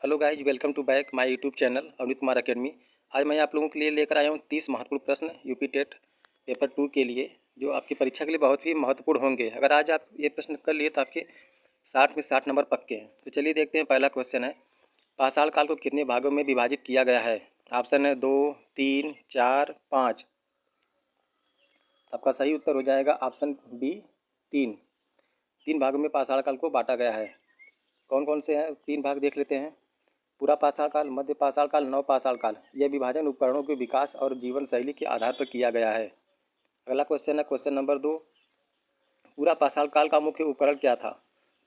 Hello guys, welcome to back my YouTube channel Avneet Kumar academy. आज मैं आप लोगों के लिए लेकर आया हूँ 30 महत्वपूर्ण प्रश्न यूपी टेट पेपर 2 के लिए, जो आपकी परीक्षा के लिए बहुत ही महत्वपूर्ण होंगे। अगर आज आप ये प्रश्न कर लिए तो आपके 60 में 60 नंबर पक्के हैं। तो चलिए देखते हैं। पहला क्वेश्चन है, पाषाण काल को कितने भागों में विभाजित किया गया है? ऑप्शन है 2, 3, 4, 5। आपका सही उत्तर हो जाएगा ऑप्शन बी, 3। 3 भागों में पाषाण काल को बांटा गया है। कौन कौन से हैं 3 भाग, देख लेते हैं। पूरा पाषाण काल, मध्य पाषाण काल, नव पाषाण काल। यह विभाजन उपकरणों के विकास और जीवन शैली के आधार पर किया गया है। अगला क्वेश्चन है क्वेश्चन नंबर 2, पूरा पाषाण काल का मुख्य उपकरण क्या था?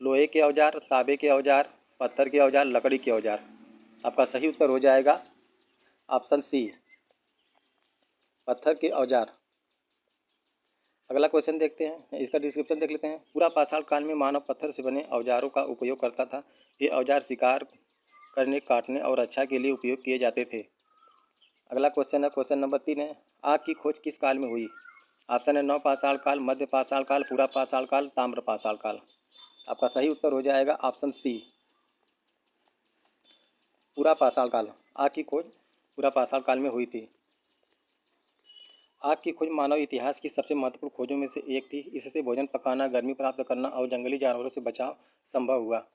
लोहे के औजार, तांबे के औजार, पत्थर के औजार, लकड़ी के औजार। आपका सही उत्तर हो जाएगा ऑप्शन सी, पत्थर के औजार। अगला क्वेश्चन देखते हैं, इसका डिस्क्रिप्शन देख लेते हैं। पूरा पाषाण काल में मानव पत्थर से बने औजारों का उपयोग करता था। ये औजार शिकार करने, काटने और रक्षा के लिए उपयोग किए जाते थे। अगला क्वेश्चन है क्वेश्चन नंबर 3 है, आग की खोज किस काल में हुई? ऑप्शन है नव पाषाण काल, मध्य पाषाण काल, पूरा पाषाण काल, ताम्र पाषाण काल। आपका सही उत्तर हो जाएगा ऑप्शन सी, पूरा पाषाण काल। आग की खोज पूरा पाषाण काल में हुई थी। आग की खोज मानव इतिहास की सबसे महत्वपूर्ण खोजों में से एक थी। इससे भोजन पकाना, गर्मी प्राप्त करना और जंगली जानवरों से बचाव संभव हुआ।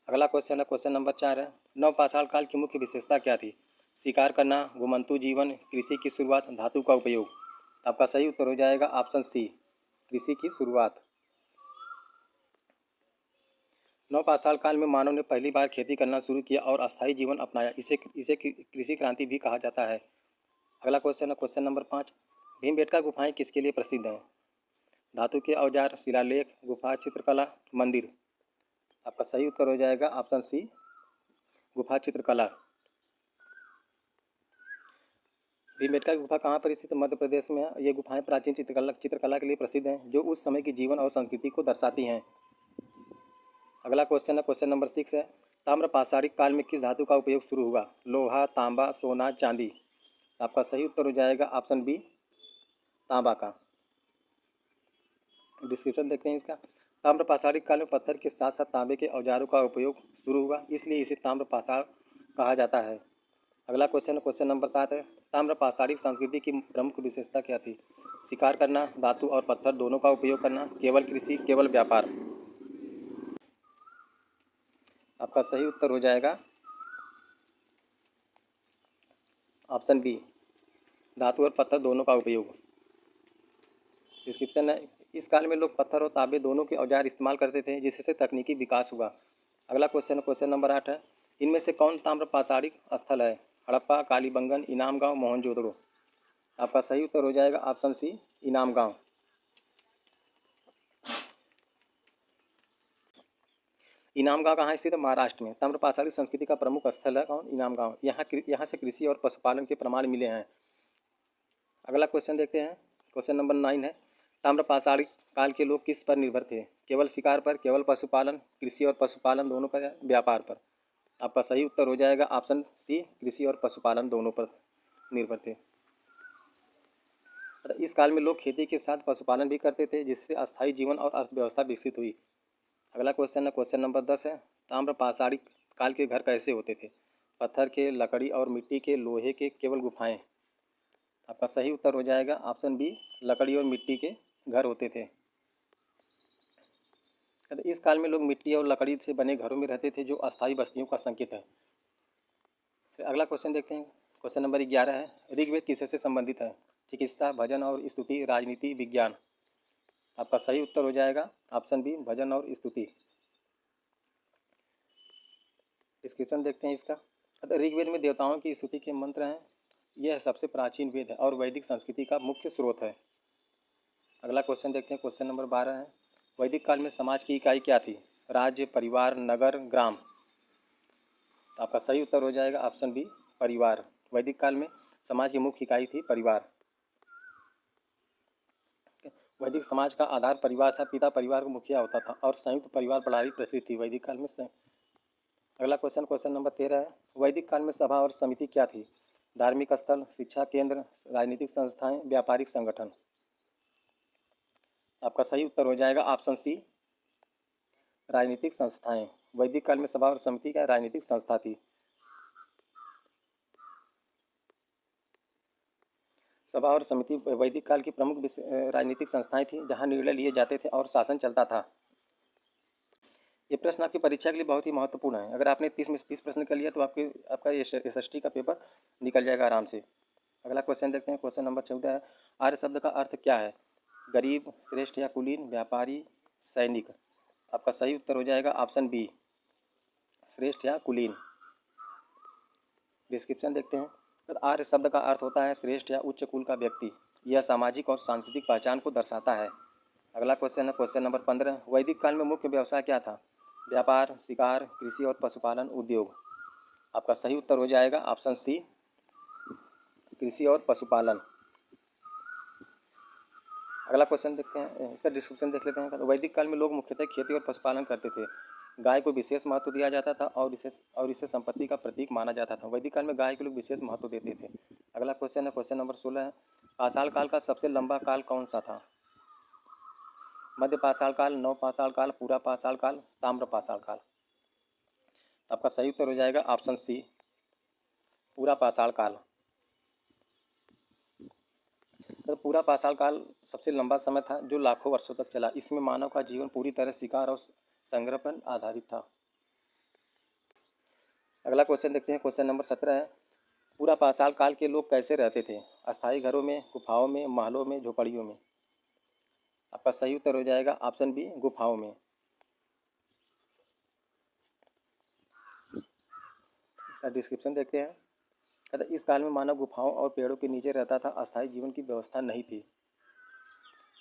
अगला क्वेश्चन है क्वेश्चन नंबर 4 है, नव पाषाण काल की मुख्य विशेषता क्या थी? शिकार करना, घुमंतू जीवन, कृषि की शुरुआत, धातु का उपयोग। आपका सही उत्तर हो जाएगा ऑप्शन सी, कृषि की शुरुआत। नव पाषाण काल में मानव ने पहली बार खेती करना शुरू किया और अस्थायी जीवन अपनाया। इसे इसे कृषि क्रांति भी कहा जाता है। अगला क्वेश्चन है क्वेश्चन नंबर 5, भीमबेटका गुफाएं किसके लिए प्रसिद्ध हैं? धातु के औजार, शिलालेख, गुफा चित्रकला, मंदिर। आपका सही उत्तर हो जाएगा ऑप्शन सी, गुफा चित्रकला। भीमबेटका की गुफा कहाँ पर स्थित है? मध्य प्रदेश में है। ये गुफाएं प्राचीन चित्रकला के लिए प्रसिद्ध हैं, जो उस समय की जीवन और संस्कृति को दर्शाती हैं। अगला क्वेश्चन है क्वेश्चन नंबर 6 है, ताम्र पाषाणिक काल में किस धातु का उपयोग शुरू हुआ? लोहा, तांबा, सोना, चांदी। आपका सही उत्तर हो जाएगा ऑप्शन बी, तांबा का। डिस्क्रिप्शन देखते हैं इसका। ताम्र पाषाणिक काल में पत्थर के साथ साथ तांबे के औजारों का उपयोग शुरू हुआ, इसलिए इसे ताम्र पाषाण कहा जाता है। अगला क्वेश्चन क्वेश्चन नंबर 7 है, ताम्र पाषाणिक संस्कृति की प्रमुख विशेषता क्या थी? शिकार करना, धातु और पत्थर दोनों का उपयोग करना, केवल कृषि, केवल व्यापार। आपका सही उत्तर हो जाएगा ऑप्शन बी, धातु और पत्थर दोनों का उपयोग। डिस्क्रिप्शन है, इस काल में लोग पत्थर और तांबे दोनों के औजार इस्तेमाल करते थे, जिससे तकनीकी विकास हुआ। अगला क्वेश्चन क्वेश्चन नंबर 8 है, इनमें से कौन ताम्र पाषाणिक स्थल है? हड़प्पा, कालीबंगन, इनाम गांव, मोहनजोदड़ो। आपका सही उत्तर हो जाएगा ऑप्शन सी, इनाम गांव। इनाम गांव कहाँ स्थित है? महाराष्ट्र में। ताम्र पाषाणिक संस्कृति का प्रमुख स्थल है कौन? इनाम गांव। यहाँ से कृषि और पशुपालन के प्रमाण मिले हैं। अगला क्वेश्चन देखते हैं, क्वेश्चन नंबर 9 है, ताम्र पाषाणिक काल के लोग किस पर निर्भर थे? केवल शिकार पर, केवल पशुपालन, कृषि और पशुपालन दोनों पर, व्यापार पर। आपका सही उत्तर हो जाएगा ऑप्शन सी, कृषि और पशुपालन दोनों पर निर्भर थे। इस काल में लोग खेती के साथ पशुपालन भी करते थे, जिससे अस्थायी जीवन और अर्थव्यवस्था विकसित हुई। अगला क्वेश्चन है क्वेश्चन नंबर 10 है, ताम्र पाषाणिक काल के घर कैसे होते थे? पत्थर के, लकड़ी और मिट्टी के, लोहे के, केवल गुफाएं। आपका सही उत्तर हो जाएगा ऑप्शन बी, लकड़ी और मिट्टी के घर होते थे। इस काल में लोग मिट्टी और लकड़ी से बने घरों में रहते थे, जो अस्थायी बस्तियों का संकेत है। फिर अगला क्वेश्चन देखते हैं, क्वेश्चन नंबर 11 है, ऋग्वेद किससे संबंधित है? चिकित्सा, भजन और स्तुति, राजनीति, विज्ञान। आपका सही उत्तर हो जाएगा ऑप्शन बी, भजन और स्तुति। डिस्क्रिप्शन देखते हैं इसका। ऋग्वेद में देवताओं की स्तुति के मंत्र हैं। यह सबसे प्राचीन वेद है और वैदिक संस्कृति का मुख्य स्रोत है। अगला क्वेश्चन देखते हैं, क्वेश्चन नंबर 12 है, वैदिक काल में समाज की इकाई क्या थी? राज्य, परिवार, नगर, ग्राम। आपका सही उत्तर हो जाएगा ऑप्शन बी, परिवार। वैदिक काल में समाज की मुख्य इकाई थी परिवार। वैदिक समाज का आधार परिवार था, पिता परिवार का मुखिया होता था और संयुक्त परिवार प्रणाली प्रचलित थी वैदिक काल में से। अगला क्वेश्चन क्वेश्चन नंबर 13 है, वैदिक काल में सभा और समिति क्या थी? धार्मिक स्थल, शिक्षा केंद्र, राजनीतिक संस्थाएं, व्यापारिक संगठन। आपका सही उत्तर हो जाएगा ऑप्शन सी, राजनीतिक संस्थाएं। वैदिक काल में सभा और समिति क्या राजनीतिक संस्था थी। सभा और समिति वैदिक काल की प्रमुख राजनीतिक संस्थाएं थी जहां निर्णय लिए जाते थे और शासन चलता था। ये प्रश्न आपकी परीक्षा के लिए बहुत ही महत्वपूर्ण है। अगर आपने 30 में से 30 प्रश्न कर लिया तो आपका SST का पेपर निकल जाएगा आराम से। अगला क्वेश्चन देखते हैं। क्वेश्चन नंबर 14 है, आर्य शब्द का अर्थ क्या है। गरीब, श्रेष्ठ या कुलीन, व्यापारी, सैनिक। आपका सही उत्तर हो जाएगा ऑप्शन बी, श्रेष्ठ या कुलीन। डिस्क्रिप्शन देखते हैं। तो आर्य शब्द का अर्थ होता है श्रेष्ठ या उच्च कुल का व्यक्ति। यह सामाजिक और सांस्कृतिक पहचान को दर्शाता है। अगला क्वेश्चन है क्वेश्चन नंबर 15, वैदिक काल में मुख्य व्यवसाय क्या था। व्यापार, शिकार, कृषि और पशुपालन, उद्योग। आपका सही उत्तर हो जाएगा ऑप्शन सी, कृषि और पशुपालन। अगला क्वेश्चन देखते हैं, इसका डिस्क्रिप्शन देख लेते हैं। वैदिक काल में लोग मुख्यतः खेती और पशुपालन करते थे। गाय को विशेष महत्व दिया जाता था और इसे संपत्ति का प्रतीक माना जाता था। वैदिक काल में गाय को लोग विशेष महत्व देते थे। अगला क्वेश्चन है क्वेश्चन नंबर 16 है, पाषाण काल का सबसे लंबा काल कौन सा था। मध्य पाषाण काल, नव पाषाण काल, पूरा पाषाण काल, ताम्र पाषाण काल। आपका सही उत्तर हो जाएगा ऑप्शन सी, पूरा पाषाण काल। तो पूरा पाषाण काल सबसे लंबा समय था जो लाखों वर्षों तक चला। इसमें मानव का जीवन पूरी तरह शिकार और संग्रह पर आधारित था। अगला क्वेश्चन देखते हैं। क्वेश्चन नंबर 17 है, पूरा पाषाण काल के लोग कैसे रहते थे। अस्थायी घरों में, गुफाओं में, महलों में, झोपड़ियों में। आपका सही उत्तर हो जाएगा ऑप्शन बी, गुफाओं में। इसका डिस्क्रिप्शन देखते हैं। कहते इस काल में मानव गुफाओं और पेड़ों के नीचे रहता था। अस्थायी जीवन की व्यवस्था नहीं थी।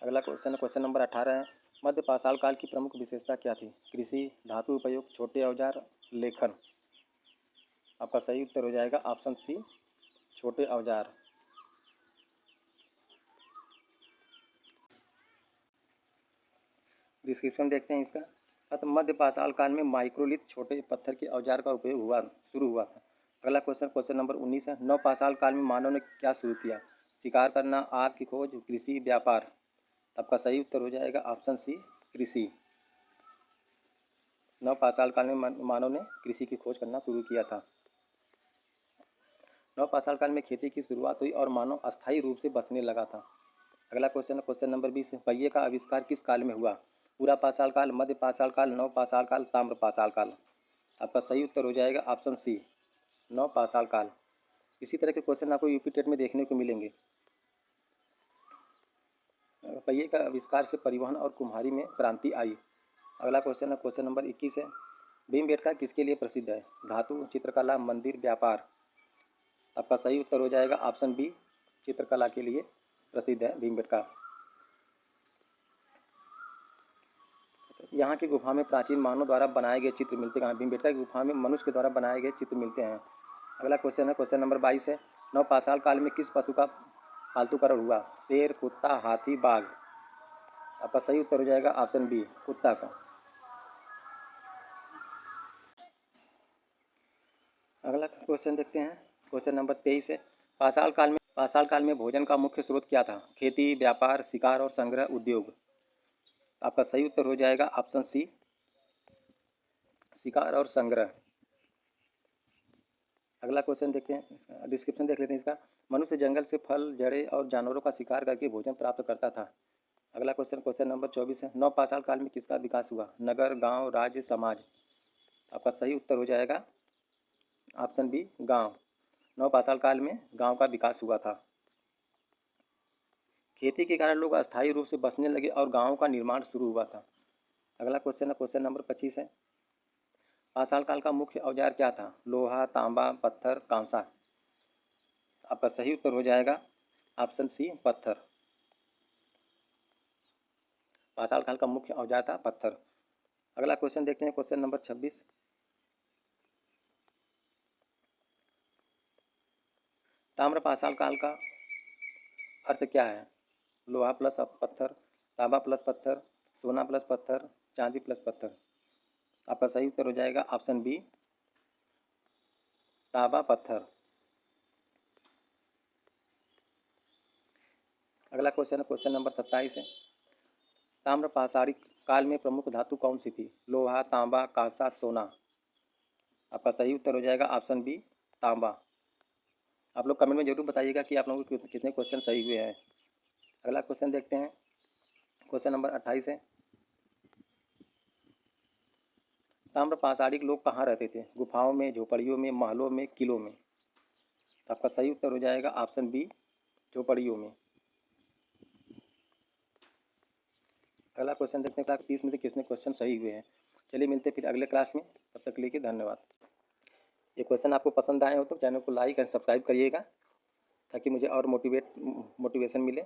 अगला क्वेश्चन है क्वेश्चन नंबर 18 है, मध्य पाषाण काल की प्रमुख विशेषता क्या थी। कृषि, धातु उपयोग, छोटे औजार, लेखन। आपका सही उत्तर हो जाएगा ऑप्शन सी, छोटे औजार। डिस्क्रिप्शन देखते हैं इसका। तो मध्य पाषाण काल में माइक्रोलिथ छोटे पत्थर के औजार का उपयोग शुरू हुआ था। अगला क्वेश्चन क्वेश्चन नंबर 19 है, नव पाषाण काल में मानव ने क्या शुरू किया। शिकार करना, आग की खोज, कृषि, व्यापार। आपका सही उत्तर हो जाएगा ऑप्शन सी, कृषि। नव पाषाण काल में मानव ने कृषि की खोज करना शुरू किया था। नव पाषाण काल में खेती की शुरुआत हुई और मानव अस्थायी रूप से बसने लगा था। अगला क्वेश्चन है क्वेश्चन नंबर 20, पहिए का आविष्कार किस काल में हुआ। पूरा पाषाण काल, मध्य पाषाण काल, नव पाषाण काल, ताम्र पाषाण काल। आपका सही उत्तर हो जाएगा ऑप्शन सी, नव पाषाण काल। इसी तरह के क्वेश्चन आपको यूपी टेट में देखने को मिलेंगे। पहिए का आविष्कार से परिवहन और कुम्हारी में क्रांति आई। अगला क्वेश्चन है क्वेश्चन नंबर 21 है, भीमबेटका किसके लिए प्रसिद्ध है। धातु, चित्रकला, मंदिर, व्यापार। आपका सही उत्तर हो जाएगा ऑप्शन बी, चित्रकला के लिए प्रसिद्ध है भीमबेटका। यहाँ की गुफा में प्राचीन मानव द्वारा बनाए गए चित्र मिलते हैं। भीमबेटका की गुफा में मनुष्य के द्वारा बनाए गए चित्र मिलते हैं। अगला क्वेश्चन है क्वेश्चन नंबर 22 है, नव पाषाण काल में किस पशु का पालतूकरण हुआ। शेर, कुत्ता, हाथी, बाघ। आपका सही उत्तर हो जाएगा ऑप्शन बी, कुत्ता का। अगला क्वेश्चन देखते हैं। क्वेश्चन नंबर 23 है, पाषाण काल में भोजन का मुख्य स्रोत क्या था। खेती, व्यापार, शिकार और संग्रह, उद्योग। आपका सही उत्तर हो जाएगा ऑप्शन सी, शिकार और संग्रह। अगला क्वेश्चन देखते हैं, डिस्क्रिप्शन देख लेते हैं इसका। मनुष्य जंगल से फल, जड़ें और जानवरों का शिकार करके भोजन प्राप्त करता था। अगला क्वेश्चन क्वेश्चन नंबर 24 है, नव पाषाण काल में किसका विकास हुआ। नगर, गांव, राज्य, समाज। आपका सही उत्तर हो जाएगा ऑप्शन बी, गांव। नव पाषाण काल में गांव का विकास हुआ था। खेती के कारण लोग अस्थायी रूप से बसने लगे और गाँवों का निर्माण शुरू हुआ था। अगला क्वेश्चन है क्वेश्चन नंबर 25 है, पाषाण काल का मुख्य औजार क्या था। लोहा, तांबा, पत्थर, कांसा। आपका सही उत्तर हो जाएगा ऑप्शन सी, पत्थर। पाषाण काल का मुख्य औजार था पत्थर। अगला क्वेश्चन देखते हैं क्वेश्चन नंबर 26, ताम्र पाषाण काल का अर्थ क्या है। लोहा प्लस पत्थर, तांबा प्लस पत्थर, सोना प्लस पत्थर, चांदी प्लस पत्थर। आपका सही उत्तर हो जाएगा ऑप्शन बी, तांबा पत्थर। अगला क्वेश्चन है क्वेश्चन नंबर 27 है, ताम्र पाषाणिक काल में प्रमुख धातु कौन सी थी? लोहा, तांबा, कांसा, सोना। आपका सही उत्तर हो जाएगा ऑप्शन बी, तांबा। आप लोग कमेंट में जरूर बताइएगा कि आप लोगों को कितने क्वेश्चन सही हुए हैं। अगला क्वेश्चन देखते हैं। क्वेश्चन नंबर 28 है, ताम्र पाषाणिक लोग कहाँ रहते थे? गुफाओं में, झोपड़ियों में, महलों में, किलों में। आपका सही उत्तर हो जाएगा ऑप्शन बी, झोपड़ियों में। अगला क्वेश्चन देखते हैं, क्लास 30 में से किसने क्वेश्चन सही हुए हैं। चलिए मिलते हैं फिर अगले क्लास में, तब तक के लिए धन्यवाद। ये क्वेश्चन आपको पसंद आए हो तो चैनल को लाइक एंड सब्सक्राइब करिएगा, ताकि मुझे और मोटिवेशन मिले।